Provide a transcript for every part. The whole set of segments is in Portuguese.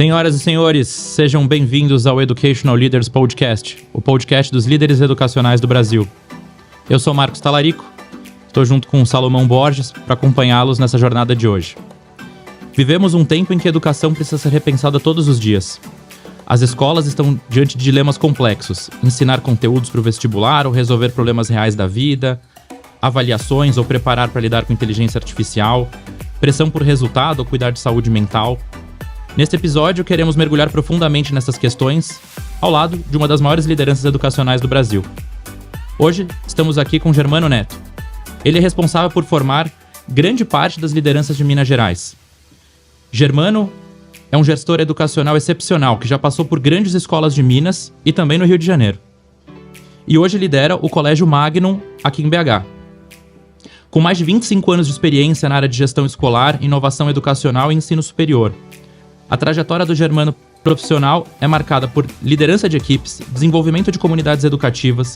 Senhoras e senhores, sejam bem-vindos ao Educational Leaders Podcast, o podcast dos líderes educacionais do Brasil. Eu sou Marcos Talarico, estou junto com Salomão Borges para acompanhá-los nessa jornada de hoje. Vivemos um tempo em que a educação precisa ser repensada todos os dias. As escolas estão diante de dilemas complexos: ensinar conteúdos para o vestibular ou resolver problemas reais da vida, avaliações ou preparar para lidar com inteligência artificial, pressão por resultado ou cuidar de saúde mental. Neste episódio, queremos mergulhar profundamente nessas questões, ao lado de uma das maiores lideranças educacionais do Brasil. Hoje, estamos aqui com Germano Neto. Ele é responsável por formar grande parte das lideranças de Minas Gerais. Germano é um gestor educacional excepcional que já passou por grandes escolas de Minas e também no Rio de Janeiro. E hoje lidera o Colégio Magnum aqui em BH. Com mais de 25 anos de experiência na área de gestão escolar, inovação educacional e ensino superior. A trajetória do Germano profissional é marcada por liderança de equipes, desenvolvimento de comunidades educativas,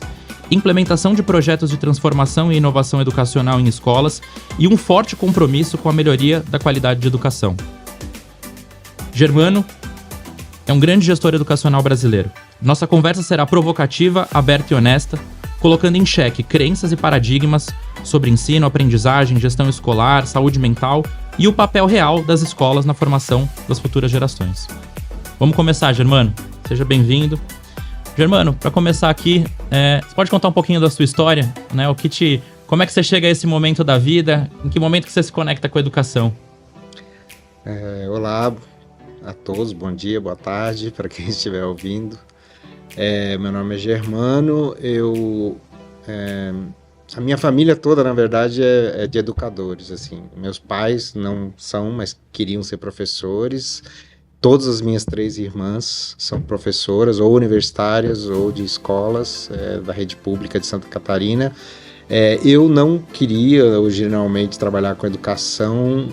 implementação de projetos de transformação e inovação educacional em escolas e um forte compromisso com a melhoria da qualidade de educação. Germano é um grande gestor educacional brasileiro. Nossa conversa será provocativa, aberta e honesta, colocando em xeque crenças e paradigmas sobre ensino, aprendizagem, gestão escolar, saúde mental e o papel real das escolas na formação das futuras gerações. Vamos começar, Germano. Seja bem-vindo. Germano, para começar aqui, você pode contar um pouquinho da sua história, né? Como é que você chega a esse momento da vida? Em que momento que você se conecta com a educação? Olá a todos, bom dia, boa tarde para quem estiver ouvindo. Meu nome é Germano, a minha família toda, na verdade, é de educadores, assim. Meus pais não são, mas queriam ser professores. Todas as minhas 3 irmãs são professoras, ou universitárias, ou de escolas da rede pública de Santa Catarina. Eu não queria, originalmente, trabalhar com educação.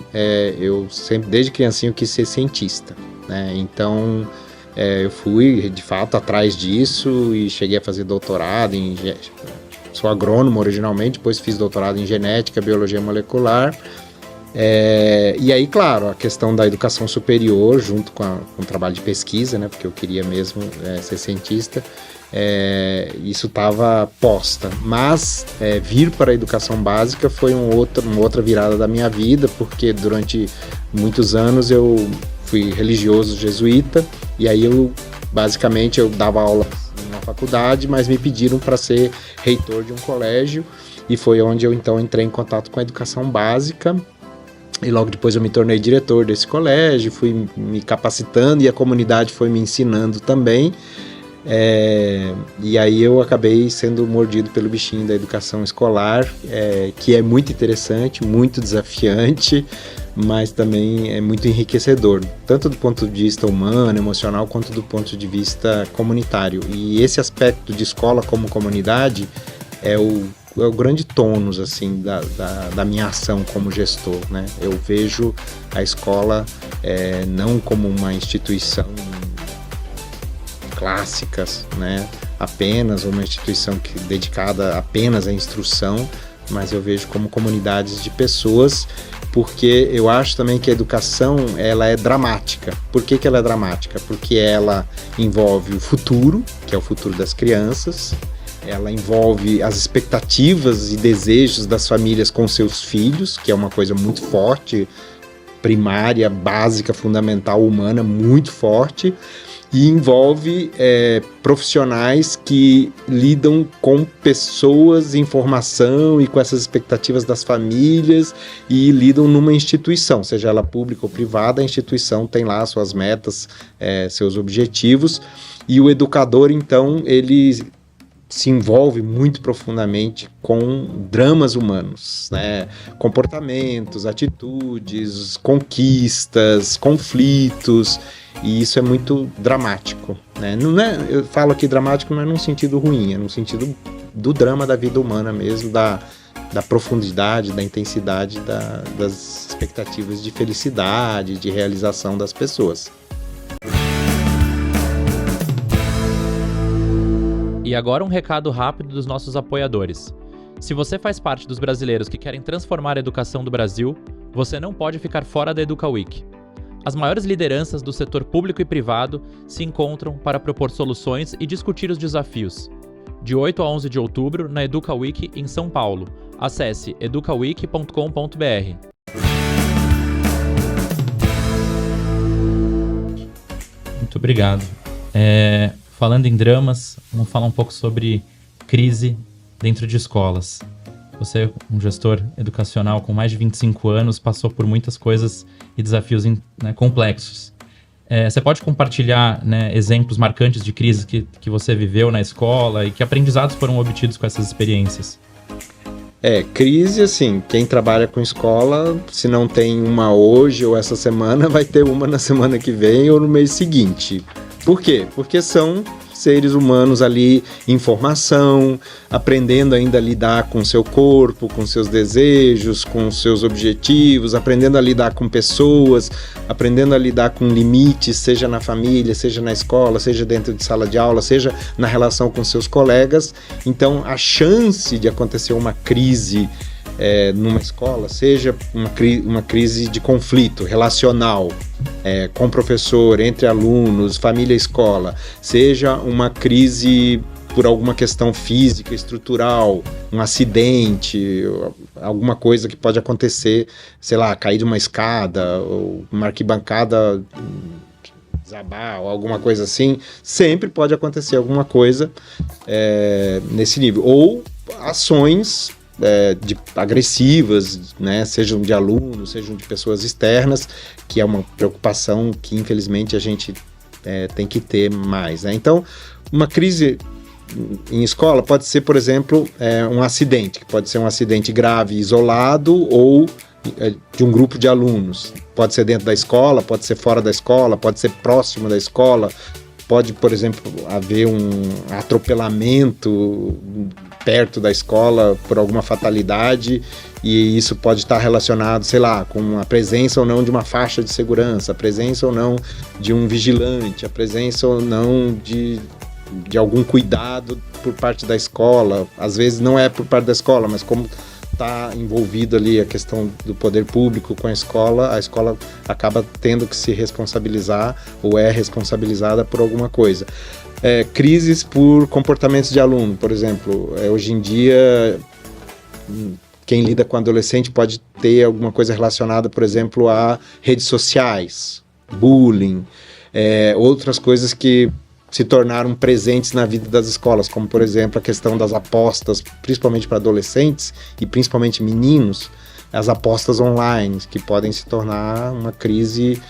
Eu sempre, desde criancinha, quis ser cientista, né? Então, eu fui, de fato, atrás disso e cheguei a fazer doutorado em... Sou agrônomo originalmente, depois fiz doutorado em genética, biologia molecular. E aí, claro, a questão da educação superior, junto com o trabalho de pesquisa, né, porque eu queria mesmo ser cientista, isso estava posta. Mas vir para a educação básica foi uma outra virada da minha vida, porque durante muitos anos eu fui religioso jesuíta, e aí eu dava aula na faculdade, mas me pediram para ser reitor de um colégio, e foi onde eu então entrei em contato com a educação básica, e logo depois eu me tornei diretor desse colégio, fui me capacitando e a comunidade foi me ensinando também, e aí eu acabei sendo mordido pelo bichinho da educação escolar, que é muito interessante, muito desafiante, mas também é muito enriquecedor, tanto do ponto de vista humano, emocional, quanto do ponto de vista comunitário. E esse aspecto de escola como comunidade é o grande tônus, assim, da minha ação como gestor, né? Eu vejo a escola não como uma instituição clássica, né? Apenas uma instituição dedicada apenas à instrução, mas eu vejo como comunidades de pessoas, porque eu acho também que a educação ela é dramática. Por que ela é dramática? Porque ela envolve o futuro, que é o futuro das crianças, ela envolve as expectativas e desejos das famílias com seus filhos, que é uma coisa muito forte, primária, básica, fundamental, humana, muito forte, e envolve profissionais que lidam com pessoas em formação e com essas expectativas das famílias e lidam numa instituição, seja ela pública ou privada, a instituição tem lá suas metas, seus objetivos, e o educador, então, ele se envolve muito profundamente com dramas humanos, né? Comportamentos, atitudes, conquistas, conflitos, e isso é muito dramático, né? Eu falo aqui dramático não é num sentido ruim, é num sentido do drama da vida humana mesmo, da profundidade, da intensidade das expectativas de felicidade, de realização das pessoas. E agora um recado rápido dos nossos apoiadores. Se você faz parte dos brasileiros que querem transformar a educação do Brasil, você não pode ficar fora da Educa Week. As maiores lideranças do setor público e privado se encontram para propor soluções e discutir os desafios. De 8 a 11 de outubro, na Educa Week em São Paulo. Acesse educaweek.com.br. Muito obrigado. Falando em dramas, vamos falar um pouco sobre crise dentro de escolas. Você, um gestor educacional com mais de 25 anos, passou por muitas coisas e desafios complexos. Você pode compartilhar, exemplos marcantes de crises que você viveu na escola e que aprendizados foram obtidos com essas experiências? Crise, assim, quem trabalha com escola, se não tem uma hoje ou essa semana, vai ter uma na semana que vem ou no mês seguinte. Por quê? Porque são seres humanos ali em formação, aprendendo ainda a lidar com seu corpo, com seus desejos, com seus objetivos, aprendendo a lidar com pessoas, aprendendo a lidar com limites, seja na família, seja na escola, seja dentro de sala de aula, seja na relação com seus colegas. Então, a chance de acontecer uma crise numa escola, seja uma crise de conflito relacional com o professor, entre alunos, família e escola, seja uma crise por alguma questão física, estrutural, um acidente, alguma coisa que pode acontecer, sei lá, cair de uma escada, ou uma arquibancada desabar, ou alguma coisa assim, sempre pode acontecer alguma coisa nesse nível. Ou ações agressivas, sejam de alunos, sejam de pessoas externas, que é uma preocupação que infelizmente a gente tem que ter mais. Então, uma crise em escola pode ser, por exemplo, um acidente, que pode ser um acidente grave, isolado, ou de um grupo de alunos. Pode ser dentro da escola, pode ser fora da escola, pode ser próximo da escola, pode, por exemplo, haver um atropelamento perto da escola por alguma fatalidade, e isso pode estar relacionado, sei lá, com a presença ou não de uma faixa de segurança, a presença ou não de um vigilante, a presença ou não de algum cuidado por parte da escola. Às vezes não é por parte da escola, mas como está envolvido ali a questão do poder público com a escola acaba tendo que se responsabilizar ou é responsabilizada por alguma coisa. Crises por comportamentos de aluno, por exemplo. Hoje em dia, quem lida com adolescente pode ter alguma coisa relacionada, por exemplo, a redes sociais, bullying, outras coisas que se tornaram presentes na vida das escolas, como, por exemplo, a questão das apostas, principalmente para adolescentes e principalmente meninos, as apostas online, que podem se tornar uma crise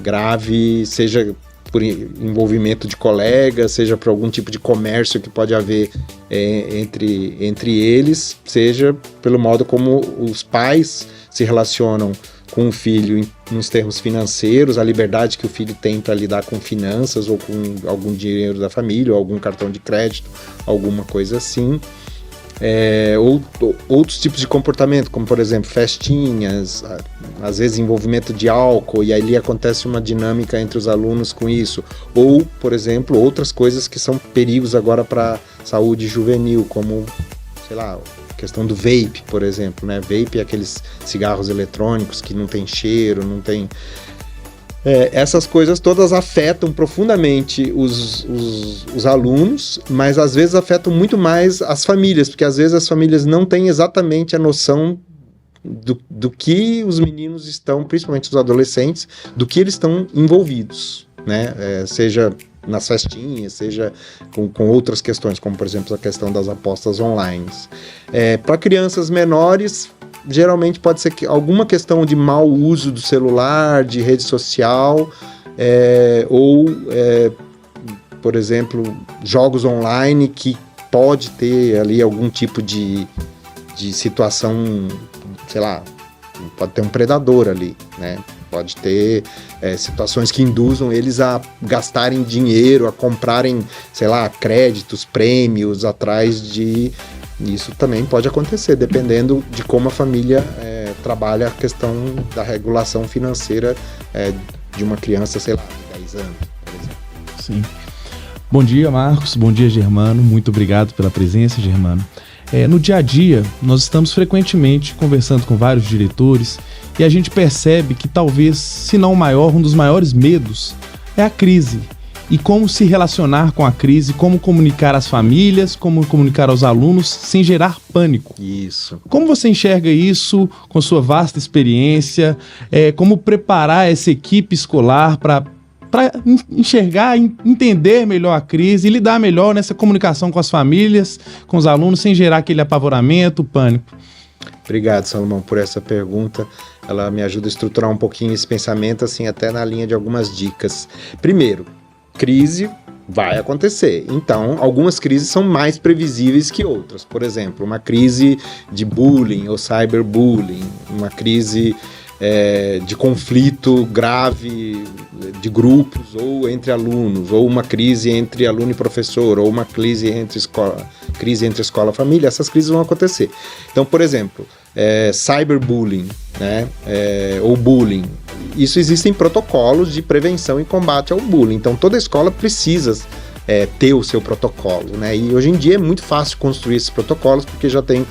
grave, seja por envolvimento de colegas, seja por algum tipo de comércio que pode haver entre eles, seja pelo modo como os pais se relacionam com o filho nos termos financeiros, a liberdade que o filho tem para lidar com finanças ou com algum dinheiro da família, ou algum cartão de crédito, alguma coisa assim. Outros tipos de comportamento, como por exemplo festinhas, às vezes envolvimento de álcool, e aí acontece uma dinâmica entre os alunos com isso, ou por exemplo outras coisas que são perigos agora para a saúde juvenil, como, sei lá, a questão do vape, por exemplo, Vape é aqueles cigarros eletrônicos que não tem cheiro, não tem... essas coisas todas afetam profundamente os alunos, mas às vezes afetam muito mais as famílias, porque às vezes as famílias não têm exatamente a noção do que os meninos estão, principalmente os adolescentes, do que eles estão envolvidos, seja nas festinhas, seja com outras questões, como por exemplo a questão das apostas online. Para crianças menores, geralmente pode ser alguma questão de mau uso do celular, de rede social, ou, por exemplo, jogos online que pode ter ali algum tipo de situação, sei lá, pode ter um predador ali, Pode ter situações que induzam eles a gastarem dinheiro, a comprarem, sei lá, créditos, prêmios atrás de... Isso também pode acontecer, dependendo de como a família trabalha a questão da regulação financeira de uma criança, sei lá, de 10 anos, por exemplo. Sim. Bom dia, Marcos. Bom dia, Germano. Muito obrigado pela presença, Germano. No dia a dia, nós estamos frequentemente conversando com vários diretores e a gente percebe que talvez, se não o maior, um dos maiores medos é a crise. E como se relacionar com a crise, como comunicar às famílias, como comunicar aos alunos sem gerar pânico. Isso. Como você enxerga isso com sua vasta experiência? Como preparar essa equipe escolar para enxergar, entender melhor a crise e lidar melhor nessa comunicação com as famílias, com os alunos, sem gerar aquele apavoramento, pânico? Obrigado, Salomão, por essa pergunta. Ela me ajuda a estruturar um pouquinho esse pensamento, assim, até na linha de algumas dicas. Primeiro, crise vai acontecer. Então, algumas crises são mais previsíveis que outras. Por exemplo, uma crise de bullying ou cyberbullying, uma crise de conflito grave de grupos ou entre alunos, ou uma crise entre aluno e professor, ou uma crise entre escola e família. Essas crises vão acontecer. Então, por exemplo, cyberbullying, né, ou bullying. Isso existem protocolos de prevenção e combate ao bullying. Então, toda escola precisa ter o seu protocolo, né? E hoje em dia é muito fácil construir esses protocolos, porque já tem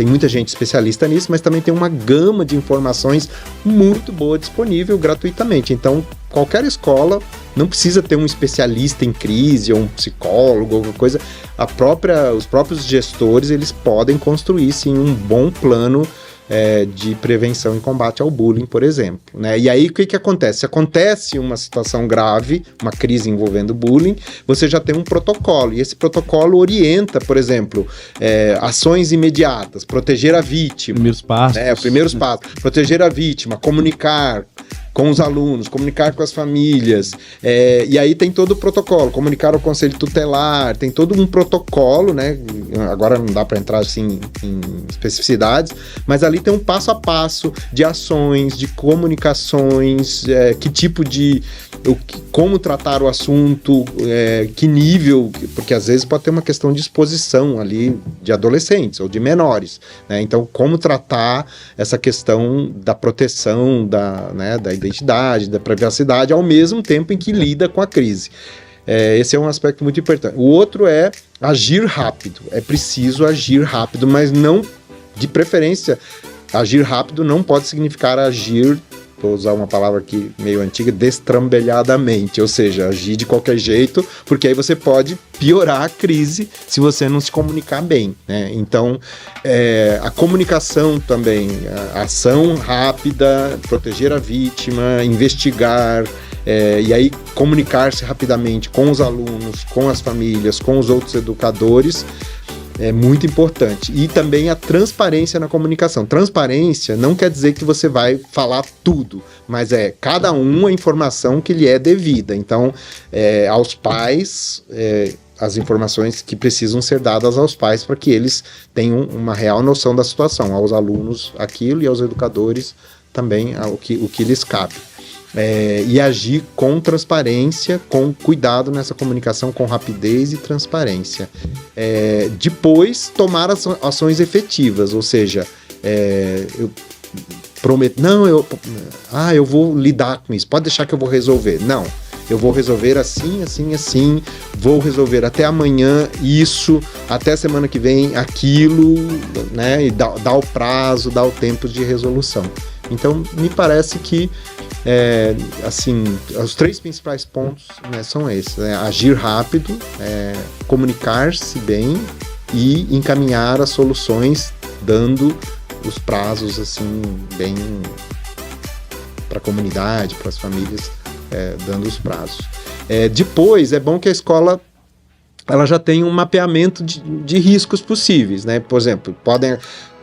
muita gente especialista nisso, mas também tem uma gama de informações muito boa disponível gratuitamente. Então, qualquer escola não precisa ter um especialista em crise ou um psicólogo, alguma coisa. Os próprios gestores, eles podem construir, sim, um bom plano de prevenção e combate ao bullying, por exemplo, né? E aí, o que acontece? Se acontece uma situação grave, uma crise envolvendo bullying, você já tem um protocolo, e esse protocolo orienta, por exemplo, ações imediatas, proteger a vítima. Primeiros passos. Proteger a vítima, comunicar com os alunos, comunicar com as famílias, e aí tem todo o protocolo, comunicar ao conselho tutelar, tem todo um protocolo, né? Agora não dá para entrar assim em especificidades, mas ali tem um passo a passo de ações, de comunicações, como tratar o assunto, que nível, porque às vezes pode ter uma questão de exposição ali de adolescentes ou de menores, né? Então, como tratar essa questão da proteção da identidade, da privacidade, ao mesmo tempo em que lida com a crise. Esse é um aspecto muito importante. O outro é agir rápido. É preciso agir rápido, mas não, de preferência, agir rápido não pode significar agir, vou usar uma palavra aqui meio antiga, destrambelhadamente, ou seja, agir de qualquer jeito, porque aí você pode piorar a crise se você não se comunicar bem, né? Então, a comunicação também, a ação rápida, proteger a vítima, investigar, e aí comunicar-se rapidamente com os alunos, com as famílias, com os outros educadores, é muito importante. E também a transparência na comunicação. Transparência não quer dizer que você vai falar tudo, mas cada um a informação que lhe é devida. Então, aos pais, as informações que precisam ser dadas aos pais para que eles tenham uma real noção da situação. Aos alunos aquilo e aos educadores também o que lhes cabe. E agir com transparência, com cuidado nessa comunicação, com rapidez e transparência. Depois, tomar ações efetivas, ou seja, eu prometo, eu vou lidar com isso, pode deixar que eu vou resolver. Não, eu vou resolver assim, assim, assim, vou resolver até amanhã isso, até semana que vem aquilo, né? E dá o prazo, dá o tempo de resolução. Então, me parece que os três principais pontos, né, são esses, né? Agir rápido, comunicar-se bem e encaminhar as soluções, dando os prazos assim, bem para a comunidade, para as famílias, dando os prazos. Depois, é bom que a escola ela já tem um mapeamento de riscos possíveis, né? Por exemplo,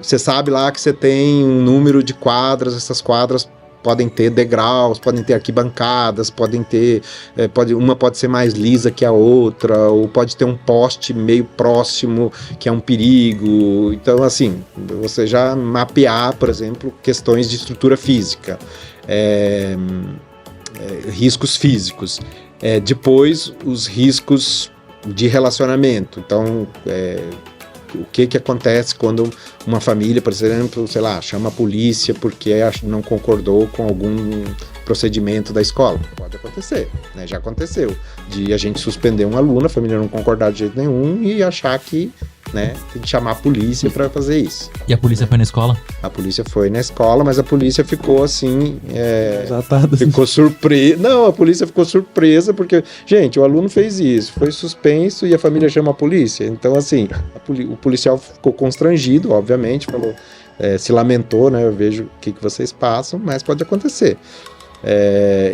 você sabe lá que você tem um número de quadras, essas quadras podem ter degraus, podem ter arquibancadas, podem ter, uma pode ser mais lisa que a outra, ou pode ter um poste meio próximo, que é um perigo. Então, assim, você já mapear, por exemplo, questões de estrutura física, riscos físicos. Depois, os riscos de relacionamento. Então, o que acontece quando uma família, por exemplo, sei lá, chama a polícia porque não concordou com algum procedimento da escola? Pode acontecer, né? Já aconteceu, de a gente suspender um aluno, a família não concordar de jeito nenhum e achar que, né, tem que chamar a polícia para fazer isso. E a polícia foi na escola? A polícia foi na escola, mas a polícia ficou assim, Desatada. ficou surpresa. Não, a polícia ficou surpresa porque, gente, o aluno fez isso, foi suspenso e a família chama a polícia. Então, assim, o policial ficou constrangido, obviamente, falou, se lamentou, né? Eu vejo o que vocês passam, mas pode acontecer.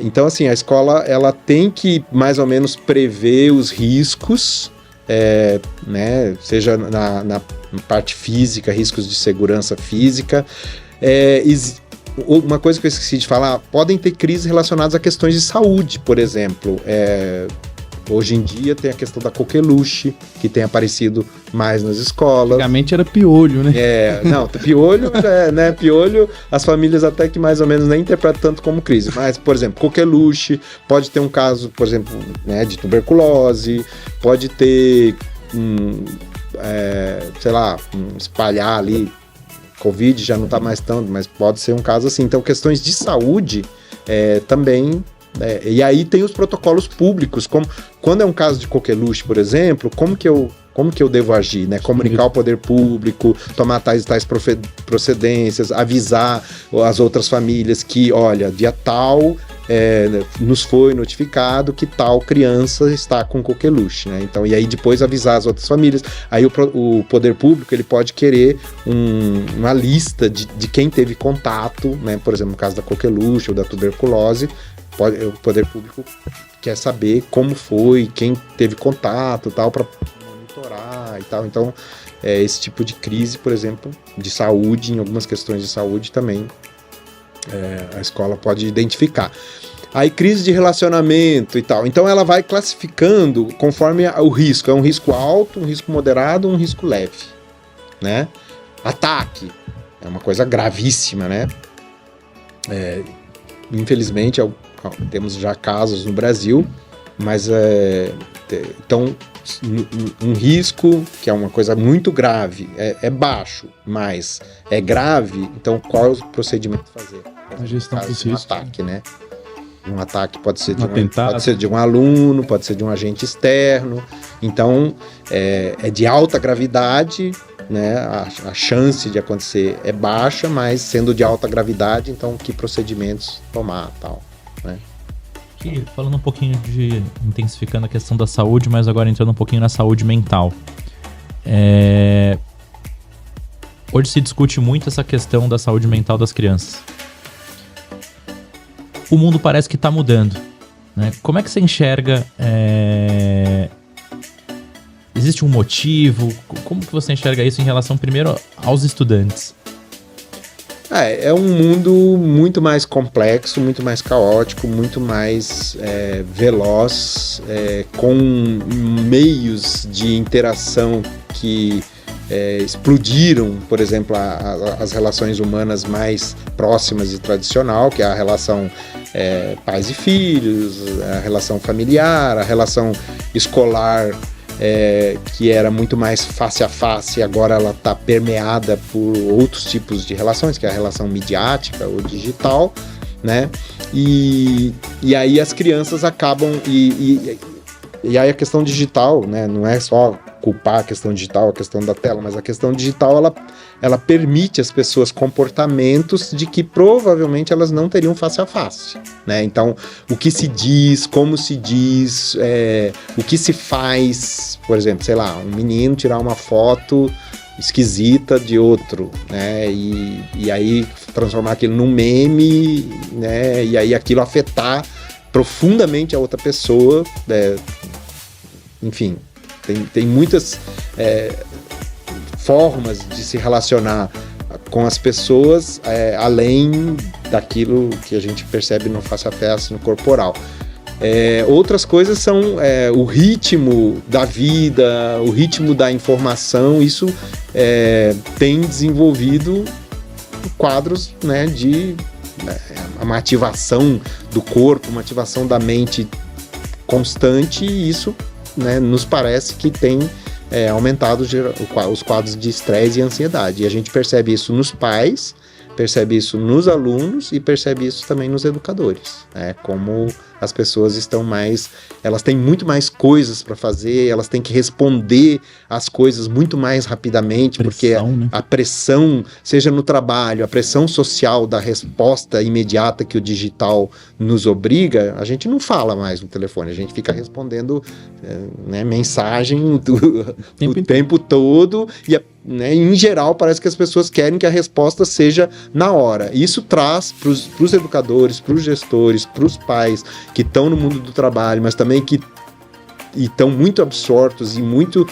Então, assim, a escola ela tem que mais ou menos prever os riscos, né? Seja na parte física, riscos de segurança física. Uma coisa que eu esqueci de falar, podem ter crises relacionadas a questões de saúde, por exemplo. Hoje em dia tem a questão da coqueluche, que tem aparecido mais nas escolas. Antigamente era piolho, né? Não, piolho, né? Piolho, as famílias até que mais ou menos nem interpretam tanto como crise. Mas, por exemplo, coqueluche, pode ter um caso, por exemplo, né, de tuberculose, pode ter, sei lá, espalhar ali, Covid já não está mais tanto, mas pode ser um caso assim. Então, questões de saúde também. E aí tem os protocolos públicos, como quando é um caso de coqueluche, por exemplo, como que eu devo agir, né? Comunicar ao poder público, tomar tais procedências, avisar as outras famílias que, olha, dia tal nos foi notificado que tal criança está com coqueluche, né? Então, e aí depois avisar as outras famílias. Aí o poder público ele pode querer uma lista de quem teve contato, né? Por exemplo, no caso da coqueluche ou da tuberculose, o poder público quer saber como foi, quem teve contato, tal, para monitorar e tal. Então, esse tipo de crise, por exemplo, de saúde, em algumas questões de saúde também, a escola pode identificar. Aí, crise de relacionamento e tal. Então, ela vai classificando conforme o risco. É um risco alto, um risco moderado, um risco leve, né? Ataque é uma coisa gravíssima, né? Infelizmente, temos já casos no Brasil, mas então um risco que é uma coisa muito grave, é baixo, mas é grave, então qual é o procedimento a fazer? A gestão desse risco. Ataque, né? Um ataque pode ser atentado, pode ser de um aluno, pode ser de um agente externo, então é de alta gravidade, né? A chance de acontecer é baixa, mas sendo de alta gravidade, então que procedimentos tomar, tal, né? E falando um pouquinho intensificando a questão da saúde, mas agora entrando um pouquinho na saúde mental. Hoje se discute muito essa questão da saúde mental das crianças. O mundo parece que está mudando, né? Como é que você enxerga? Existe um motivo? Como que você enxerga isso em relação, primeiro, aos estudantes? É um mundo muito mais complexo, muito mais caótico, muito mais veloz, com meios de interação que explodiram, por exemplo, as relações humanas mais próximas e tradicional, que é a relação pais e filhos, a relação familiar, a relação escolar, que era muito mais face a face, agora ela está permeada por outros tipos de relações, que é a relação midiática ou digital, né? E aí as crianças acabam... E aí a questão digital, né? Não é só culpar a questão digital, a questão da tela, mas a questão digital, ela permite às pessoas comportamentos de que provavelmente elas não teriam face a face, né? Então, o que se diz, como se diz, o que se faz, por exemplo, sei lá, um menino tirar uma foto esquisita de outro, né? E aí transformar aquilo num meme, né? E aí aquilo afetar profundamente a outra pessoa, enfim, tem muitas formas de se relacionar com as pessoas, além daquilo que a gente percebe no face a face, no corporal. Outras coisas são o ritmo da vida, o ritmo da informação. Isso tem desenvolvido quadros, né, de uma ativação do corpo, uma ativação da mente constante, e isso, né, nos parece que tem aumentado os quadros de estresse e ansiedade. E a gente percebe isso nos pais, percebe isso nos alunos e percebe isso também nos educadores, né? Como as pessoas estão elas têm muito mais coisas para fazer, elas têm que responder às coisas muito mais rapidamente, porque a pressão, seja no trabalho, a pressão social da resposta imediata que o digital nos obriga, a gente não fala mais no telefone, a gente fica respondendo mensagem o tempo todo, e em geral parece que as pessoas querem que a resposta seja na hora. Isso traz para os educadores, para os gestores, para os pais que estão no mundo do trabalho, mas também que estão muito absortos e muito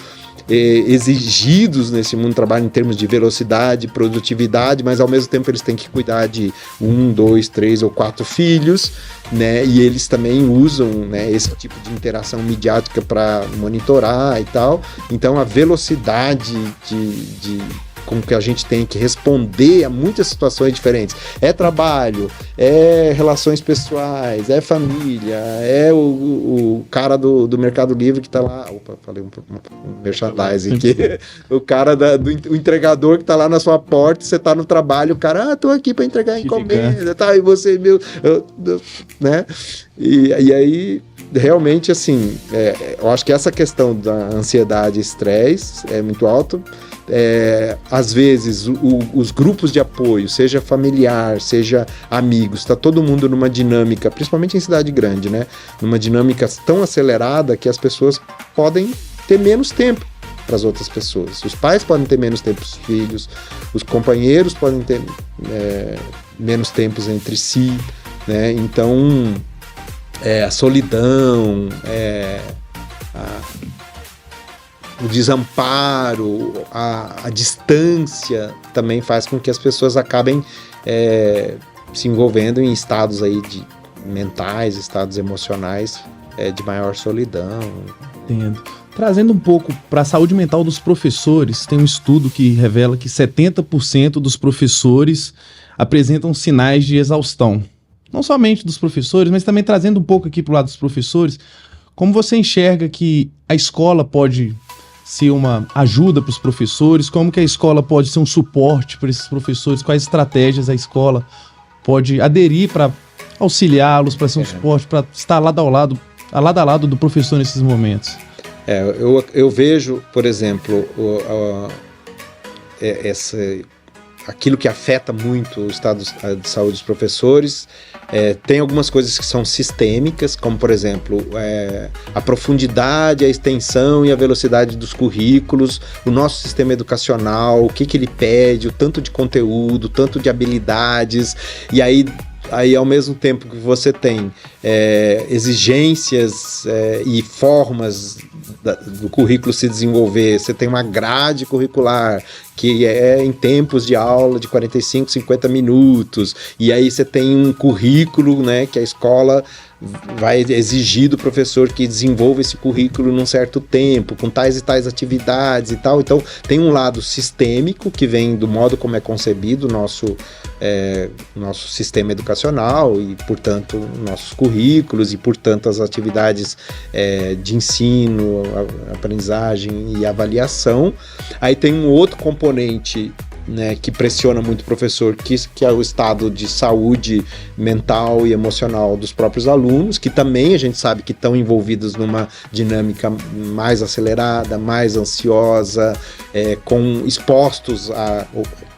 exigidos nesse mundo do trabalho em termos de velocidade, produtividade, mas ao mesmo tempo eles têm que cuidar de 1, 2, 3 ou 4 filhos, né? E eles também usam, né, esse tipo de interação midiática para monitorar e tal. Então a velocidade com que a gente tem que responder a muitas situações diferentes. É trabalho, é relações pessoais, é família, é o cara do Mercado Livre que está lá. Opa, falei um merchandising aqui. O cara do entregador que está lá na sua porta, você está no trabalho, o cara, tô aqui para entregar encomenda, tá? E você, né? E aí, realmente, assim, eu acho que essa questão da ansiedade e estresse é muito alto. Às vezes os grupos de apoio, seja familiar, seja amigos, está todo mundo numa dinâmica, principalmente em cidade grande, né? Numa dinâmica tão acelerada que as pessoas podem ter menos tempo para as outras pessoas. Os pais podem ter menos tempo para os filhos, os companheiros podem ter menos tempos entre si, né? Então a solidão, o desamparo, a distância também faz com que as pessoas acabem se envolvendo em estados aí mentais, estados emocionais de maior solidão. Entendo. Trazendo um pouco para a saúde mental dos professores, tem um estudo que revela que 70% dos professores apresentam sinais de exaustão. Não somente dos professores, mas também trazendo um pouco aqui para o lado dos professores, como você enxerga que a escola pode ser uma ajuda para os professores, como que a escola pode ser um suporte para esses professores, quais estratégias a escola pode aderir para auxiliá-los, para ser um suporte, para estar lado a lado do professor nesses momentos? Eu vejo, por exemplo, aquilo que afeta muito o estado de saúde dos professores. Tem algumas coisas que são sistêmicas, como, por exemplo, a profundidade, a extensão e a velocidade dos currículos, o nosso sistema educacional, o que ele pede, o tanto de conteúdo, o tanto de habilidades, e aí ao mesmo tempo que você tem exigências e formas do currículo se desenvolver, você tem uma grade curricular que é em tempos de aula de 45, 50 minutos, e aí você tem um currículo, né, que a escola vai exigir do professor que desenvolva esse currículo num certo tempo, com tais e tais atividades e tal. Então tem um lado sistêmico que vem do modo como é concebido o nosso sistema educacional e, portanto, nossos currículos e, portanto, as atividades de ensino, aprendizagem e avaliação. Aí tem um outro componente, né, que pressiona muito o professor, que é o estado de saúde mental e emocional dos próprios alunos, que também a gente sabe que estão envolvidos numa dinâmica mais acelerada, mais ansiosa, expostos a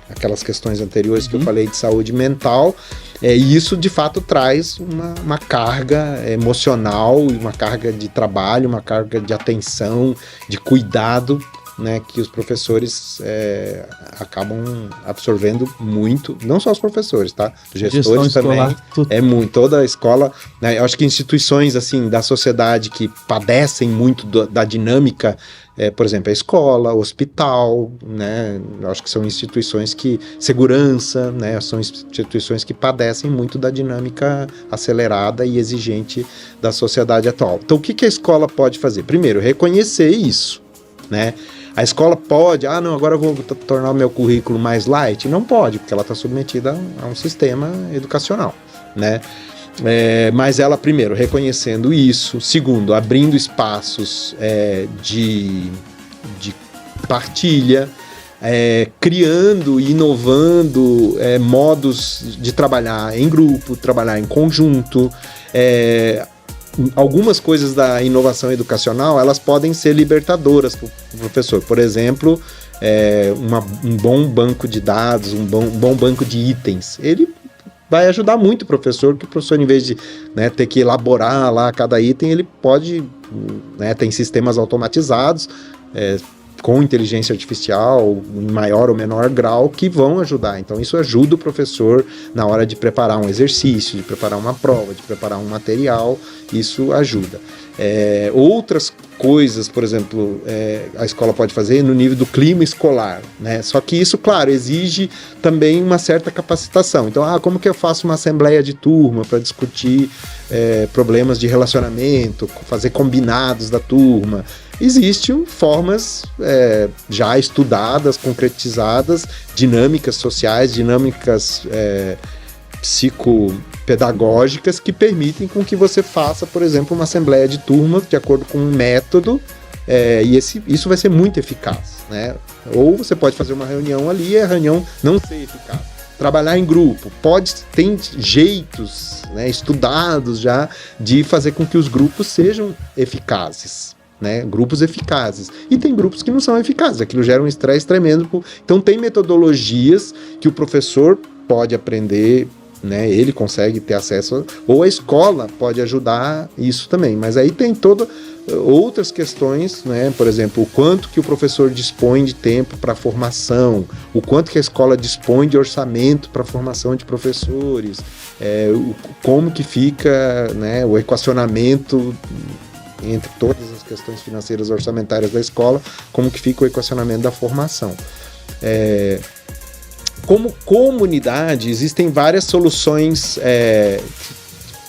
aquelas questões anteriores que eu falei de saúde mental, e isso de fato traz uma carga emocional, uma carga de trabalho, uma carga de atenção, de cuidado, né, que os professores acabam absorvendo muito, não só os professores, tá? Os gestores também, toda a escola, né? Eu acho que instituições assim da sociedade que padecem muito da dinâmica, por exemplo, a escola, o hospital, né? Eu acho que são instituições segurança, né? São instituições que padecem muito da dinâmica acelerada e exigente da sociedade atual. Então, o que a escola pode fazer? Primeiro, reconhecer isso, né? A escola pode, agora eu vou tornar o meu currículo mais light? Não pode, porque ela está submetida a um sistema educacional, né? Mas ela, primeiro, reconhecendo isso. Segundo, abrindo espaços de partilha, criando e inovando modos de trabalhar em grupo, trabalhar em conjunto. Algumas coisas da inovação educacional, elas podem ser libertadoras para o professor. Por exemplo, um bom banco de dados, um bom banco de itens. Ele vai ajudar muito o professor, que o professor, em vez de ter que elaborar lá cada item, ele pode, tem sistemas automatizados, com inteligência artificial, em maior ou menor grau, que vão ajudar. Então, isso ajuda o professor na hora de preparar um exercício, de preparar uma prova, de preparar um material, isso ajuda. Outras coisas, por exemplo, a escola pode fazer no nível do clima escolar, né? Só que isso, claro, exige também uma certa capacitação. Então, como que eu faço uma assembleia de turma para discutir problemas de relacionamento, fazer combinados da turma? Existem formas já estudadas, concretizadas, dinâmicas sociais, dinâmicas psicopedagógicas que permitem com que você faça, por exemplo, uma assembleia de turma de acordo com um método, e isso vai ser muito eficaz, né? Ou você pode fazer uma reunião ali e a reunião não ser eficaz. Trabalhar em grupo, tem jeitos, estudados já de fazer com que os grupos sejam eficazes. Grupos eficazes. E tem grupos que não são eficazes, aquilo gera um estresse tremendo. Então tem metodologias que o professor pode aprender, ele consegue ter acesso, ou a escola pode ajudar isso também. Mas aí tem outras questões, por exemplo, o quanto que o professor dispõe de tempo para formação, o quanto que a escola dispõe de orçamento para formação de professores, como que fica o equacionamento entre todas as questões financeiras orçamentárias da escola, como que fica o equacionamento da formação. Como comunidade, existem várias soluções,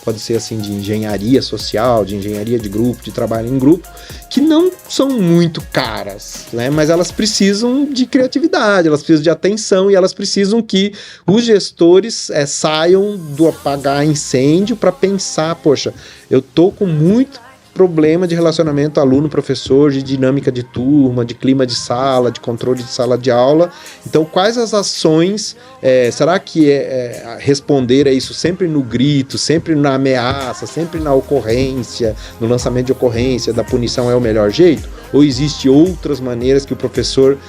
pode ser assim, de engenharia social, de engenharia de grupo, de trabalho em grupo, que não são muito caras, mas elas precisam de criatividade, elas precisam de atenção e elas precisam que os gestores saiam do apagar incêndio para pensar, poxa, eu tô com muito problema de relacionamento aluno-professor, de dinâmica de turma, de clima de sala, de controle de sala de aula. Então, quais as ações, será que responder a isso sempre no grito, sempre na ameaça, sempre na ocorrência, no lançamento de ocorrência, da punição é o melhor jeito? Ou existem outras maneiras que o professor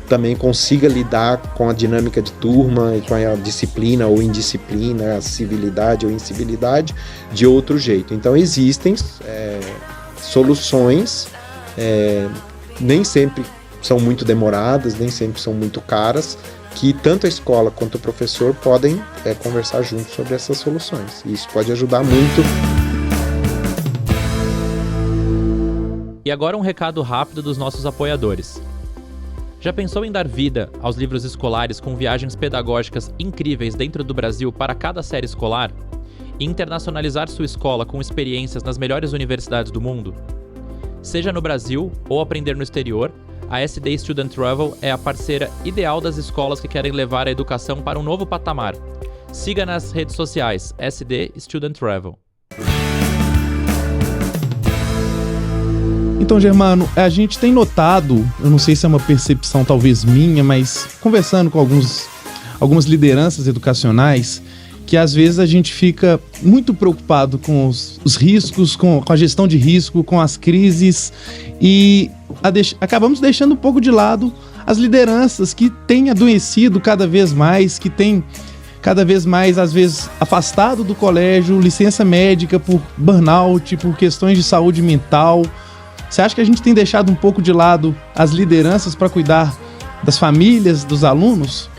também consiga lidar com a dinâmica de turma e com a disciplina ou indisciplina, a civilidade ou incivilidade de outro jeito? Então existem soluções, nem sempre são muito demoradas, nem sempre são muito caras, que tanto a escola quanto o professor podem conversar juntos sobre essas soluções. E isso pode ajudar muito. E agora um recado rápido dos nossos apoiadores. Já pensou em dar vida aos livros escolares com viagens pedagógicas incríveis dentro do Brasil para cada série escolar? E internacionalizar sua escola com experiências nas melhores universidades do mundo? Seja no Brasil ou aprender no exterior, a SD Student Travel é a parceira ideal das escolas que querem levar a educação para um novo patamar. Siga nas redes sociais SD Student Travel. Então, Germano, a gente tem notado, eu não sei se é uma percepção talvez minha, mas conversando com algumas lideranças educacionais, que às vezes a gente fica muito preocupado com os riscos, com a gestão de risco, com as crises, e acabamos deixando um pouco de lado as lideranças que têm adoecido cada vez mais, que têm cada vez mais, às vezes, afastado do colégio, licença médica por burnout, por questões de saúde mental. Você acha que a gente tem deixado um pouco de lado as lideranças para cuidar das famílias, dos alunos?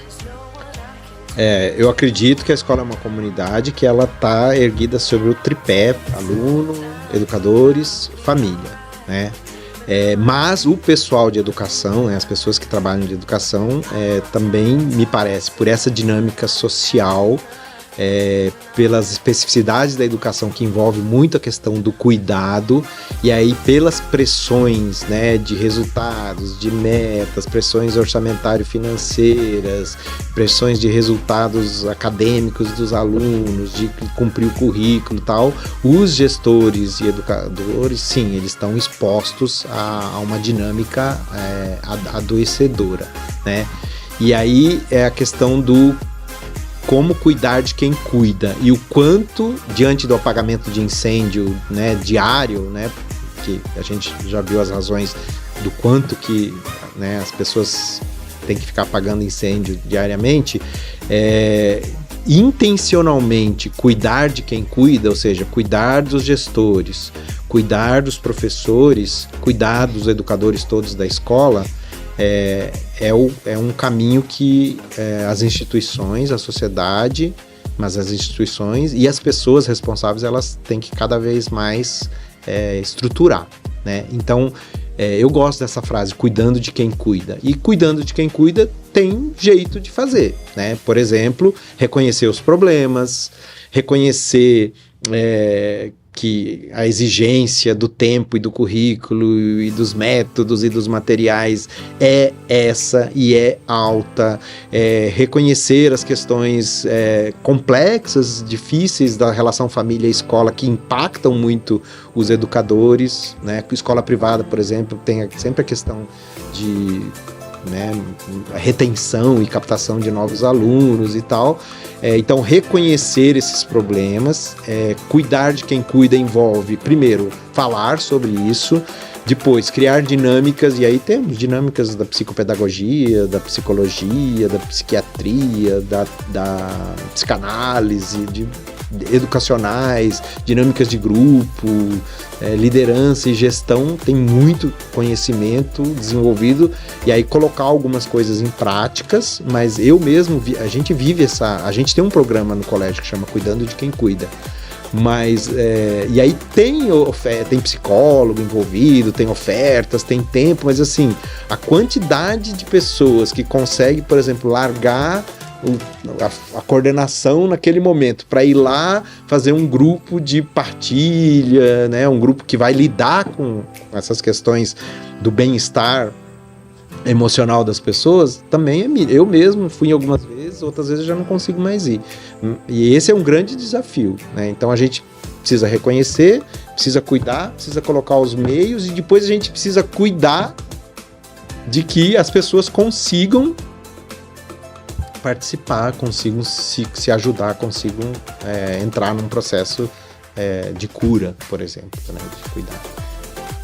Eu acredito que a escola é uma comunidade que ela está erguida sobre o tripé aluno, educadores, família, né? Mas o pessoal de educação, as pessoas que trabalham de educação, também me parece, por essa dinâmica social, pelas especificidades da educação que envolve muito a questão do cuidado, e aí pelas pressões, né, de resultados, de metas, pressões orçamentário-financeiras, pressões de resultados acadêmicos dos alunos, de cumprir o currículo e tal, os gestores e educadores, sim, eles estão expostos a uma dinâmica adoecedora. né? E aí é a questão do como cuidar de quem cuida e o quanto, diante do apagamento de incêndio, né, diário, né, que a gente já viu as razões do quanto que, né, as pessoas têm que ficar apagando incêndio diariamente, intencionalmente cuidar de quem cuida, ou seja, cuidar dos gestores, cuidar dos professores, cuidar dos educadores todos da escola, é um caminho que as instituições, a sociedade, mas as instituições e as pessoas responsáveis, elas têm que cada vez mais estruturar, né? Então, eu gosto dessa frase, cuidando de quem cuida. E cuidando de quem cuida tem jeito de fazer, né? Por exemplo, reconhecer os problemas, reconhecer que a exigência do tempo e do currículo e dos métodos e dos materiais é essa e é alta, reconhecer as questões complexas, difíceis da relação família-escola que impactam muito os educadores, né? Escola privada, por exemplo, tem sempre a questão de retenção e captação de novos alunos e tal. Então, reconhecer esses problemas, cuidar de quem cuida envolve, primeiro, falar sobre isso, depois, criar dinâmicas, e aí temos dinâmicas da psicopedagogia, da psicologia, da psiquiatria, da psicanálise, educacionais, dinâmicas de grupo, liderança e gestão, tem muito conhecimento desenvolvido, e aí colocar algumas coisas em práticas, mas eu mesmo, a gente gente tem um programa no colégio que chama Cuidando de Quem Cuida, mas, e aí tem psicólogo envolvido, tem ofertas, tem tempo, mas assim, a quantidade de pessoas que consegue, por exemplo, largar a coordenação naquele momento para ir lá fazer um grupo de partilha, né, um grupo que vai lidar com essas questões do bem-estar emocional das pessoas, também eu mesmo fui algumas vezes, outras vezes eu já não consigo mais ir, e esse é um grande desafio, né? Então a gente precisa reconhecer, precisa cuidar, precisa colocar os meios, e depois a gente precisa cuidar de que as pessoas consigam participar, consigam se ajudar, consigam entrar num processo de cura, por exemplo, né, de cuidar.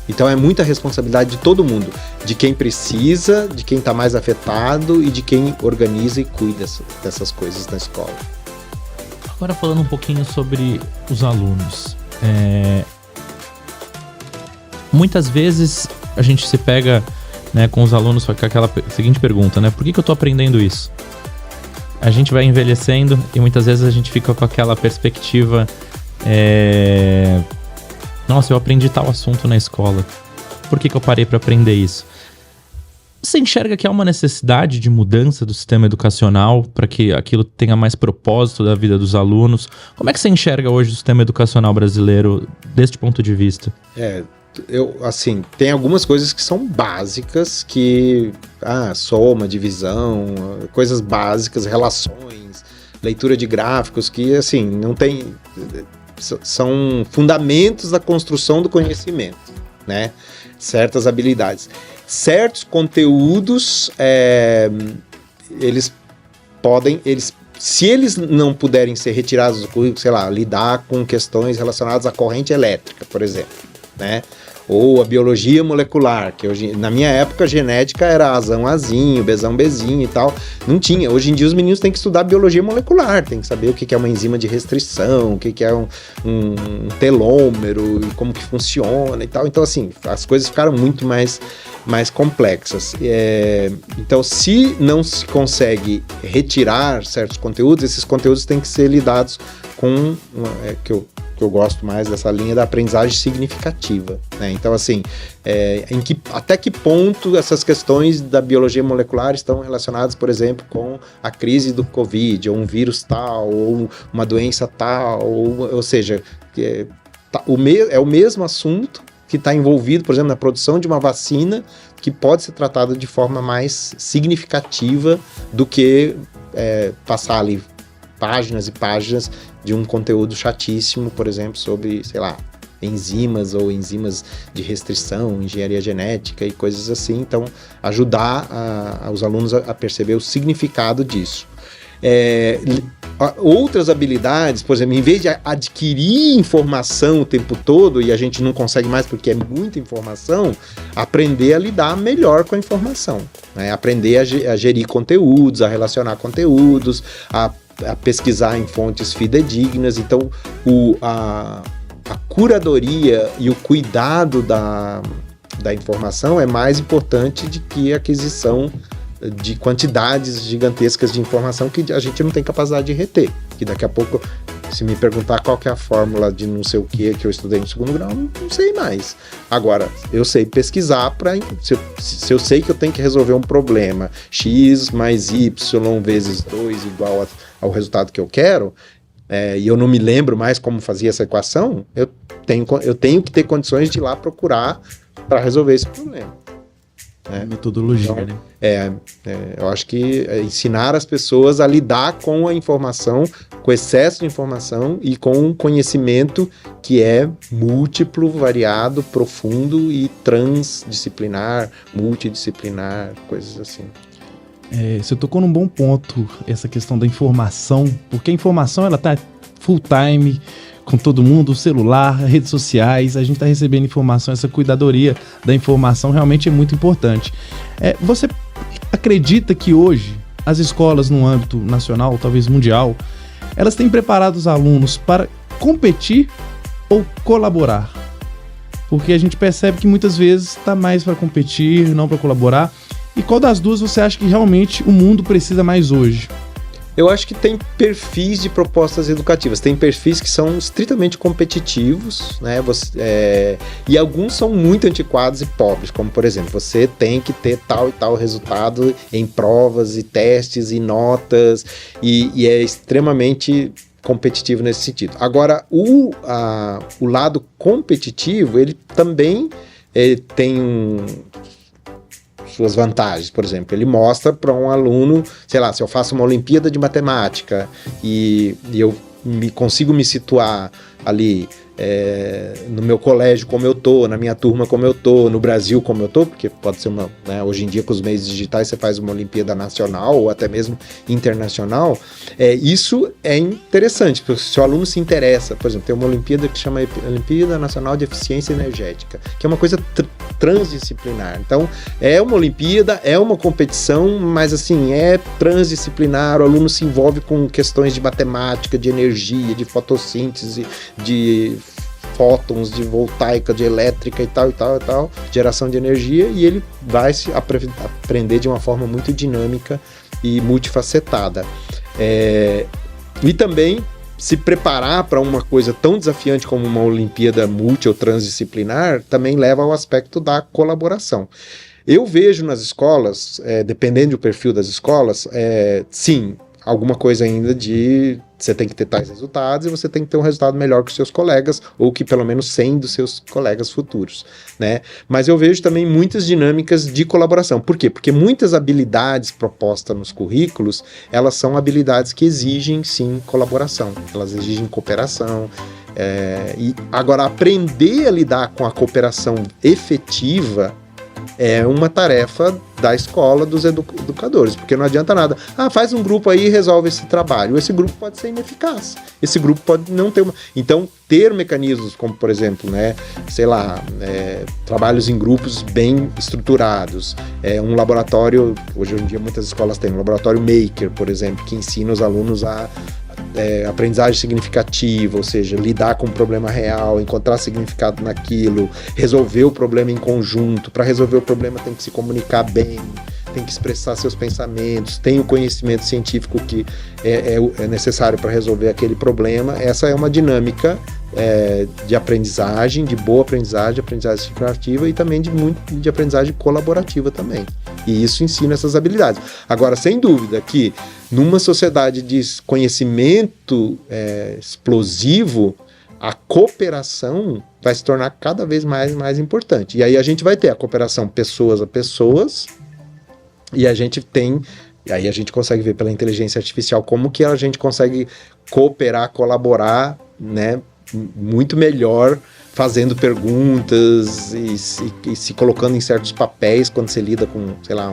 Então é muita responsabilidade de todo mundo, de quem precisa, de quem está mais afetado e de quem organiza e cuida dessas coisas na escola. Agora falando um pouquinho sobre os alunos. Muitas vezes a gente se pega, né, com os alunos com aquela seguinte pergunta, né? Por que eu estou aprendendo isso? A gente vai envelhecendo e muitas vezes a gente fica com aquela perspectiva, nossa, eu aprendi tal assunto na escola, por que eu parei para aprender isso? Você enxerga que há uma necessidade de mudança do sistema educacional para que aquilo tenha mais propósito da vida dos alunos? Como é que você enxerga hoje o sistema educacional brasileiro deste ponto de vista? Tem algumas coisas que são básicas, que soma, divisão, coisas básicas, relações, leitura de gráficos, que assim, não tem, são fundamentos da construção do conhecimento, né? Certas habilidades. Certos conteúdos, se eles não puderem ser retirados do currículo, sei lá, lidar com questões relacionadas à corrente elétrica, por exemplo, né? Ou a biologia molecular, que hoje, na minha época, a genética era Azão Azinho, Bezão Bezinho e tal, não tinha. Hoje em dia os meninos têm que estudar biologia molecular, tem que saber o que é uma enzima de restrição, o que é um telômero, e como que funciona e tal. Então, assim, as coisas ficaram muito mais complexas. Então, se não se consegue retirar certos conteúdos, esses conteúdos têm que ser lidados com que eu gosto mais dessa linha da aprendizagem significativa, né? Então, assim, até que ponto essas questões da biologia molecular estão relacionadas, por exemplo, com a crise do Covid, ou um vírus tal, ou uma doença tal, ou seja, é o mesmo assunto que está envolvido, por exemplo, na produção de uma vacina que pode ser tratada de forma mais significativa do que passar ali páginas e páginas de um conteúdo chatíssimo, por exemplo, sobre, sei lá, enzimas ou enzimas de restrição, engenharia genética e coisas assim. Então, ajudar os alunos a perceber o significado disso. Outras habilidades, por exemplo, em vez de adquirir informação o tempo todo, e a gente não consegue mais porque é muita informação, aprender a lidar melhor com a informação, né? Aprender a gerir conteúdos, a relacionar conteúdos, a pesquisar em fontes fidedignas. Então, a curadoria e o cuidado da informação é mais importante do que a aquisição de quantidades gigantescas de informação que a gente não tem capacidade de reter. Que daqui a pouco, se me perguntar qual que é a fórmula de não sei o que eu estudei no segundo grau, não sei mais. Agora, eu sei pesquisar se eu sei que eu tenho que resolver um problema, x mais y vezes 2 igual ao resultado que eu quero, e eu não me lembro mais como fazia essa equação, eu tenho que ter condições de ir lá procurar para resolver esse problema. Metodologia, então, né? Eu acho que ensinar as pessoas a lidar com a informação, com o excesso de informação e com um conhecimento que é múltiplo, variado, profundo e transdisciplinar, multidisciplinar, coisas assim. Você tocou num bom ponto, essa questão da informação, porque a informação ela tá full time com todo mundo, celular, redes sociais, a gente está recebendo informação, essa cuidadoria da informação realmente é muito importante. Você acredita que hoje as escolas no âmbito nacional, talvez mundial, elas têm preparado os alunos para competir ou colaborar? Porque a gente percebe que muitas vezes está mais para competir, não para colaborar. E qual das duas você acha que realmente o mundo precisa mais hoje? Eu acho que tem perfis de propostas educativas. Tem perfis que são estritamente competitivos, né? E alguns são muito antiquados e pobres, como, por exemplo, você tem que ter tal e tal resultado em provas e testes e notas, e é extremamente competitivo nesse sentido. Agora, o lado competitivo, ele também tem suas vantagens. Por exemplo, ele mostra para um aluno, sei lá, se eu faço uma Olimpíada de Matemática e eu consigo me situar ali no meu colégio como eu tô, na minha turma como eu tô, no Brasil como eu tô, porque pode ser hoje em dia com os meios digitais você faz uma Olimpíada nacional ou até mesmo internacional, isso é interessante, porque se o aluno se interessa, por exemplo, tem uma Olimpíada que chama Olimpíada Nacional de Eficiência Energética, que é uma coisa transdisciplinar. Então, é uma Olimpíada, é uma competição, mas assim, é transdisciplinar, o aluno se envolve com questões de matemática, de energia, de fotossíntese, de fótons, de voltaica, de elétrica e tal, geração de energia, e ele vai se aprender de uma forma muito dinâmica e multifacetada. E também se preparar para uma coisa tão desafiante como uma Olimpíada multi ou transdisciplinar também leva ao aspecto da colaboração. Eu vejo nas escolas, dependendo do perfil das escolas, sim, alguma coisa ainda de você tem que ter tais resultados e você tem que ter um resultado melhor que os seus colegas, ou que pelo menos 100 dos seus colegas futuros, né? Mas eu vejo também muitas dinâmicas de colaboração. Por quê? Porque muitas habilidades propostas nos currículos, elas são habilidades que exigem, sim, colaboração. Elas exigem cooperação. E agora, aprender a lidar com a cooperação efetiva é uma tarefa da escola, dos educadores, porque não adianta nada. Faz um grupo aí e resolve esse trabalho. Esse grupo pode ser ineficaz. Esse grupo pode não ter uma... Então, ter mecanismos como, por exemplo, trabalhos em grupos bem estruturados. Um laboratório, hoje em dia muitas escolas têm um laboratório maker, por exemplo, que ensina os alunos a aprendizagem significativa, ou seja, lidar com um problema real, encontrar significado naquilo, resolver o problema em conjunto. Para resolver o problema tem que se comunicar bem, tem que expressar seus pensamentos, tem o conhecimento científico que é necessário para resolver aquele problema. Essa é uma dinâmica de aprendizagem, de boa aprendizagem significativa e também de aprendizagem colaborativa também. E isso ensina essas habilidades. Agora, sem dúvida que numa sociedade de conhecimento explosivo, a cooperação vai se tornar cada vez mais importante. E aí a gente vai ter a cooperação pessoas a pessoas, e aí a gente consegue ver pela inteligência artificial como que a gente consegue cooperar, colaborar, né, muito melhor fazendo perguntas e se colocando em certos papéis quando você lida com, sei lá,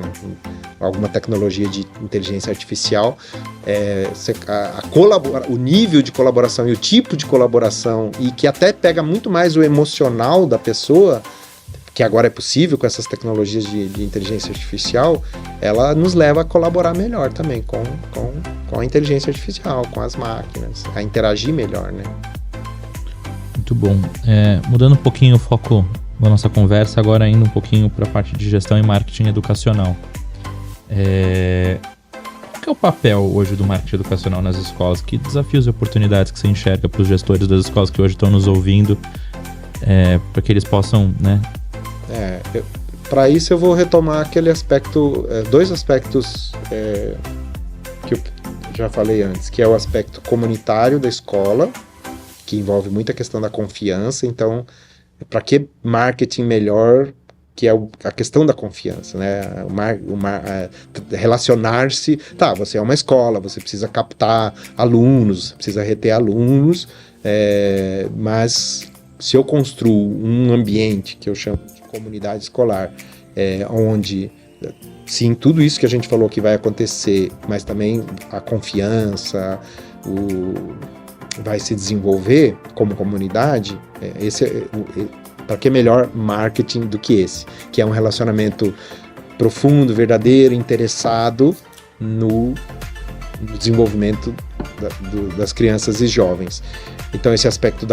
alguma tecnologia de inteligência artificial. O nível de colaboração e o tipo de colaboração, e que até pega muito mais o emocional da pessoa, que agora é possível com essas tecnologias de inteligência artificial, ela nos leva a colaborar melhor também com a inteligência artificial, com as máquinas, a interagir melhor, né? Muito bom. Mudando um pouquinho o foco da nossa conversa, agora indo um pouquinho para a parte de gestão e marketing educacional. Qual que é o papel hoje do marketing educacional nas escolas? Que desafios e oportunidades que você enxerga para os gestores das escolas que hoje estão nos ouvindo, para que eles possam, né? Para isso eu vou retomar aquele aspecto, dois aspectos que eu já falei antes, que é o aspecto comunitário da escola, que envolve muita questão da confiança. Então, para que marketing melhor, que é a questão da confiança, né? Relacionar-se. Tá, você é uma escola, você precisa captar alunos, precisa reter alunos, mas se eu construo um ambiente que eu chamo de comunidade escolar, onde, sim, tudo isso que a gente falou que vai acontecer, mas também a confiança, vai se desenvolver como comunidade, para que melhor marketing do que esse, que é um relacionamento profundo, verdadeiro, interessado no desenvolvimento das crianças e jovens. Então, esse aspecto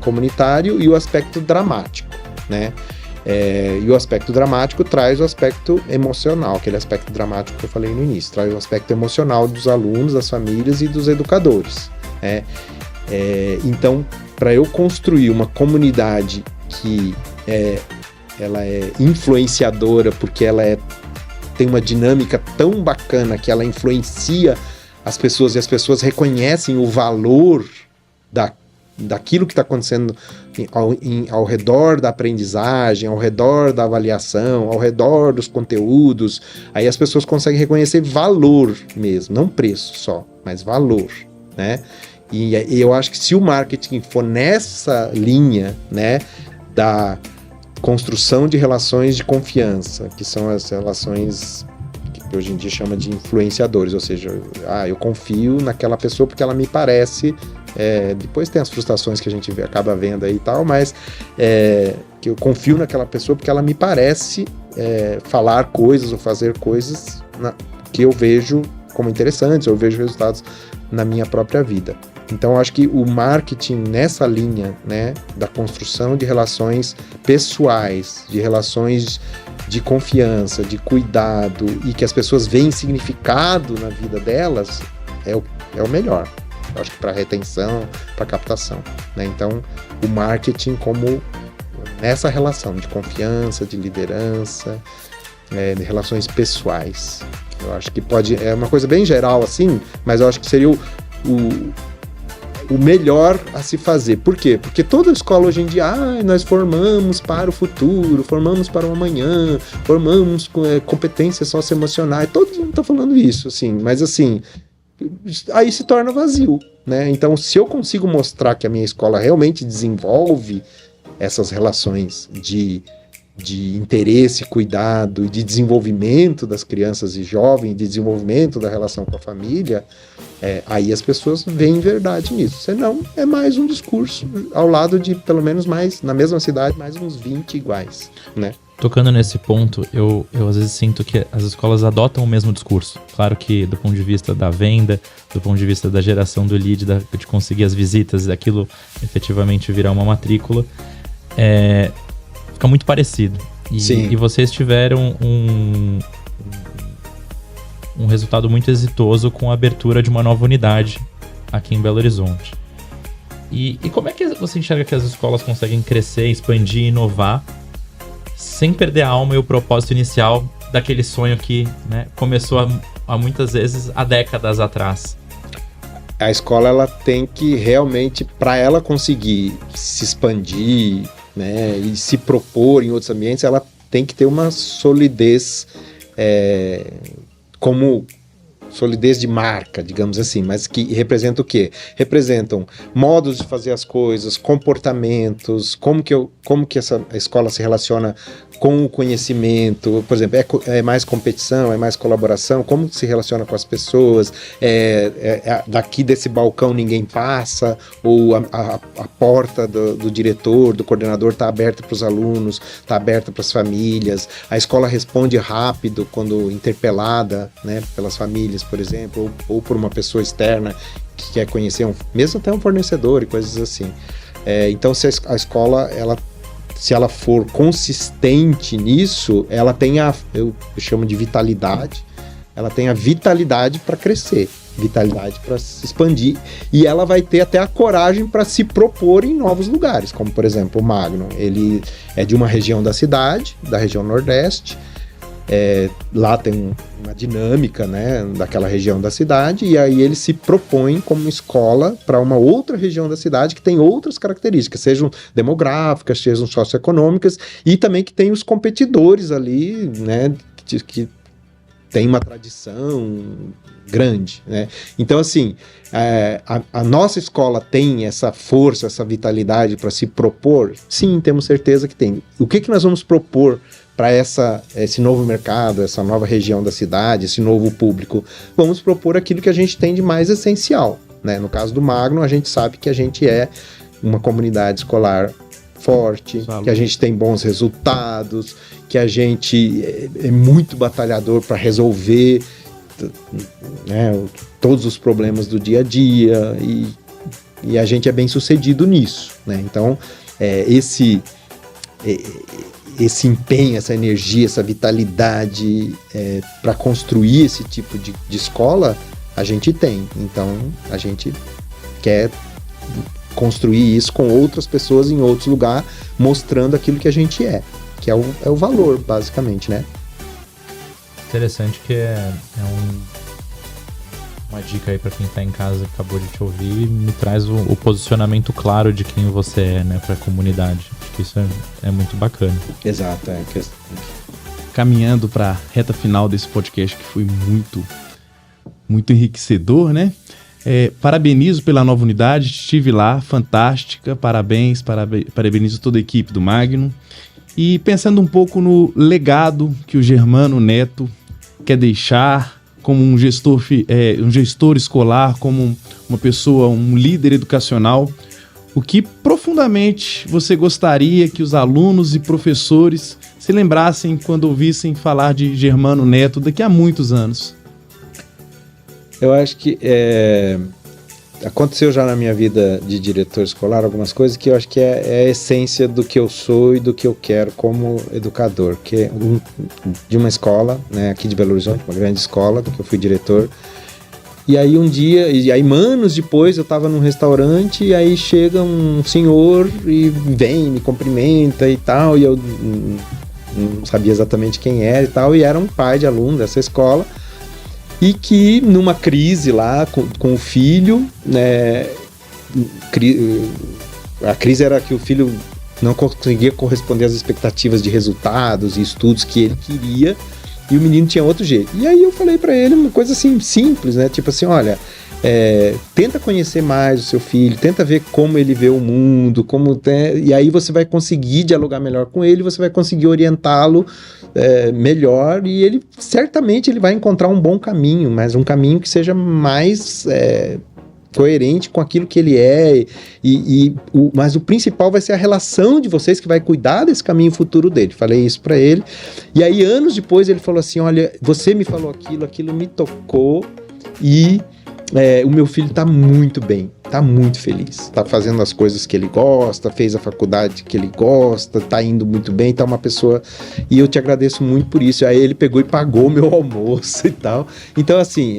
comunitário e o aspecto dramático, né? E o aspecto dramático traz o aspecto emocional, aquele aspecto dramático que eu falei no início, traz o aspecto emocional dos alunos, das famílias e dos educadores. Então, para eu construir uma comunidade que ela é influenciadora, porque ela tem uma dinâmica tão bacana que ela influencia as pessoas, e as pessoas reconhecem o valor daquilo que está acontecendo ao redor da aprendizagem, ao redor da avaliação, ao redor dos conteúdos. Aí as pessoas conseguem reconhecer valor mesmo, não preço só, mas valor, né? E eu acho que se o marketing for nessa linha, né, da construção de relações de confiança, que são as relações que hoje em dia chama de influenciadores, ou seja, eu confio naquela pessoa porque ela me parece, depois tem as frustrações que a gente acaba vendo aí e tal, mas que eu confio naquela pessoa porque ela me parece falar coisas ou fazer coisas que eu vejo como interessantes, eu vejo resultados na minha própria vida. Então, eu acho que o marketing nessa linha, né, da construção de relações pessoais, de relações de confiança, de cuidado, e que as pessoas veem significado na vida delas, é o melhor. Eu acho que para retenção, para captação, né? Então, o marketing como nessa relação de confiança, de liderança, de relações pessoais. Eu acho que é uma coisa bem geral assim, mas eu acho que seria o melhor a se fazer. Por quê? Porque toda escola hoje em dia, nós formamos para o futuro, formamos para o amanhã, formamos competências socioemocionais, todo mundo está falando isso, assim, mas assim, aí se torna vazio, né? Então, se eu consigo mostrar que a minha escola realmente desenvolve essas relações de interesse, cuidado e de desenvolvimento das crianças e jovens, de desenvolvimento da relação com a família, aí as pessoas veem verdade nisso. Senão, é mais um discurso ao lado de, pelo menos mais, na mesma cidade, mais uns 20 iguais, né? Tocando nesse ponto, eu às vezes sinto que as escolas adotam o mesmo discurso. Claro que do ponto de vista da venda, do ponto de vista da geração do lead, de conseguir as visitas, daquilo efetivamente virar uma matrícula, fica muito parecido. E vocês tiveram um resultado muito exitoso com a abertura de uma nova unidade aqui em Belo Horizonte. E como é que você enxerga que as escolas conseguem crescer, expandir e inovar sem perder a alma e o propósito inicial daquele sonho que, né, começou há muitas vezes há décadas atrás? A escola ela tem que realmente, para ela conseguir se expandir, né, e se propor em outros ambientes, ela tem que ter uma solidez como solidez de marca, digamos assim, mas que representa o quê? Representam modos de fazer as coisas, comportamentos, como que a escola se relaciona com o conhecimento, por exemplo, é mais competição, é mais colaboração, como se relaciona com as pessoas, daqui desse balcão ninguém passa, ou a porta do diretor, do coordenador está aberta para os alunos, está aberta para as famílias, a escola responde rápido quando interpelada, né, pelas famílias, por exemplo, ou por uma pessoa externa que quer conhecer, mesmo até um fornecedor e coisas assim. Então, se a escola, se ela for consistente nisso, ela tem eu chamo de vitalidade, ela tem a vitalidade para crescer, vitalidade para se expandir, e ela vai ter até a coragem para se propor em novos lugares, como por exemplo o Magnum, ele é de uma região da cidade, da região Nordeste, lá tem uma dinâmica, né, daquela região da cidade, e aí ele se propõe como escola para uma outra região da cidade que tem outras características, sejam demográficas, sejam socioeconômicas, e também que tem os competidores ali, né, que tem uma tradição grande, né? Então, assim, a nossa escola tem essa força, essa vitalidade para se propor? Sim, temos certeza que tem. O que nós vamos propor para esse novo mercado, essa nova região da cidade, esse novo público? Vamos propor aquilo que a gente tem de mais essencial, né? No caso do Magnum, a gente sabe que a gente é uma comunidade escolar forte, que a gente tem bons resultados, que a gente é muito batalhador para resolver, né, todos os problemas do dia a dia, e a gente é bem sucedido nisso, né? Então, esse empenho, essa energia, essa vitalidade para construir esse tipo de escola, a gente tem. Então, a gente quer construir isso com outras pessoas em outros lugares, mostrando aquilo que a gente que é o valor, basicamente, né? Interessante que uma dica aí para quem tá em casa que acabou de te ouvir, me traz o posicionamento claro de quem você é, né, para a comunidade. Acho que isso é muito bacana. Exato, Caminhando para a reta final desse podcast, que foi muito, muito enriquecedor, né? Parabenizo pela nova unidade, estive lá, fantástica, parabéns, parabenizo toda a equipe do Magnum. E pensando um pouco no legado que o Germano Neto quer deixar como um gestor escolar, como uma pessoa, um líder educacional, o que profundamente você gostaria que os alunos e professores se lembrassem quando ouvissem falar de Germano Neto daqui a muitos anos? Eu acho que aconteceu já na minha vida de diretor escolar algumas coisas que eu acho que é a essência do que eu sou e do que eu quero como educador, que é de uma escola, né, aqui de Belo Horizonte, uma grande escola, que eu fui diretor. E aí um dia, anos depois, eu estava num restaurante e aí chega um senhor e vem, me cumprimenta e tal, e eu não sabia exatamente quem era e tal, e era um pai de aluno dessa escola, e que numa crise lá com o filho, né, a crise era que o filho não conseguia corresponder às expectativas de resultados e estudos que ele queria, e o menino tinha outro jeito. E aí eu falei pra ele uma coisa assim, simples, né, tipo assim, olha, tenta conhecer mais o seu filho, tenta ver como ele vê o mundo, e aí você vai conseguir dialogar melhor com ele, você vai conseguir orientá-lo melhor, e ele certamente ele vai encontrar um bom caminho, mas um caminho que seja mais coerente com aquilo que ele é, mas o principal vai ser a relação de vocês que vai cuidar desse caminho futuro dele. Falei isso pra ele, e aí anos depois ele falou assim, olha, você me falou aquilo me tocou, e o meu filho tá muito bem, tá muito feliz, tá fazendo as coisas que ele gosta, fez a faculdade que ele gosta, tá indo muito bem, tá uma pessoa, e eu te agradeço muito por isso. Aí ele pegou e pagou meu almoço e tal. Então assim,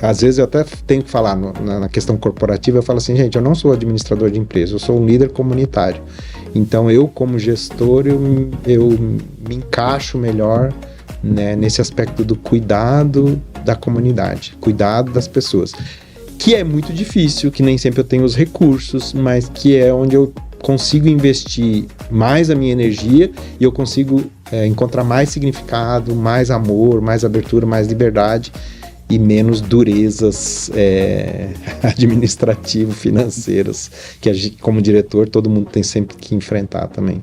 às vezes eu até tenho que falar na questão corporativa, eu falo assim, gente, eu não sou administrador de empresa, eu sou um líder comunitário, então eu como gestor, eu me encaixo melhor, né, nesse aspecto do cuidado da comunidade, cuidado das pessoas, que é muito difícil, que nem sempre eu tenho os recursos, mas que é onde eu consigo investir mais a minha energia e eu consigo encontrar mais significado, mais amor, mais abertura, mais liberdade e menos durezas administrativo-financeiras, que a gente, como diretor, todo mundo tem sempre que enfrentar também.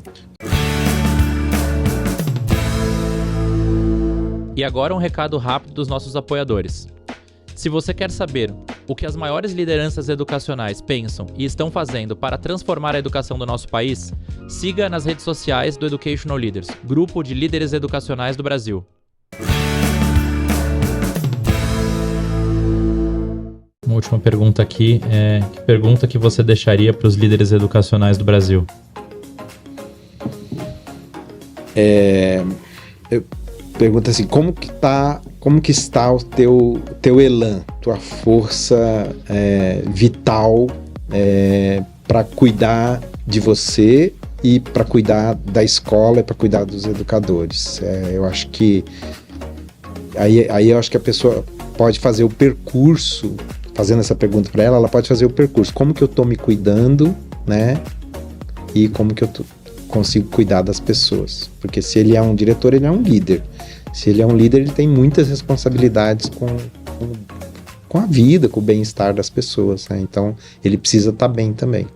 E agora um recado rápido dos nossos apoiadores. Se você quer saber o que as maiores lideranças educacionais pensam e estão fazendo para transformar a educação do nosso país, siga nas redes sociais do Educational Leaders, grupo de líderes educacionais do Brasil. Uma última pergunta aqui que pergunta que você deixaria para os líderes educacionais do Brasil? Eu pergunto assim, como que está o teu elan, tua força vital para cuidar de você e para cuidar da escola e para cuidar dos educadores? Eu acho que aí eu acho que a pessoa pode fazer o percurso, fazendo essa pergunta para ela pode fazer o percurso, como que eu estou me cuidando, né? E como que eu consigo cuidar das pessoas, porque se ele é um diretor, ele é um líder. Se ele é um líder, ele tem muitas responsabilidades com a vida, com o bem-estar das pessoas, né? Então, ele precisa estar bem também.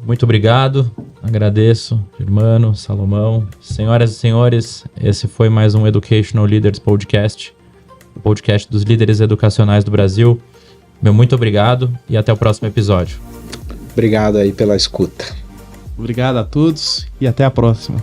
Muito obrigado, agradeço, Germano, Salomão. Senhoras e senhores, esse foi mais um Educational Leaders Podcast, o podcast dos líderes educacionais do Brasil. Meu muito obrigado e até o próximo episódio. Obrigado aí pela escuta. Obrigado a todos e até a próxima.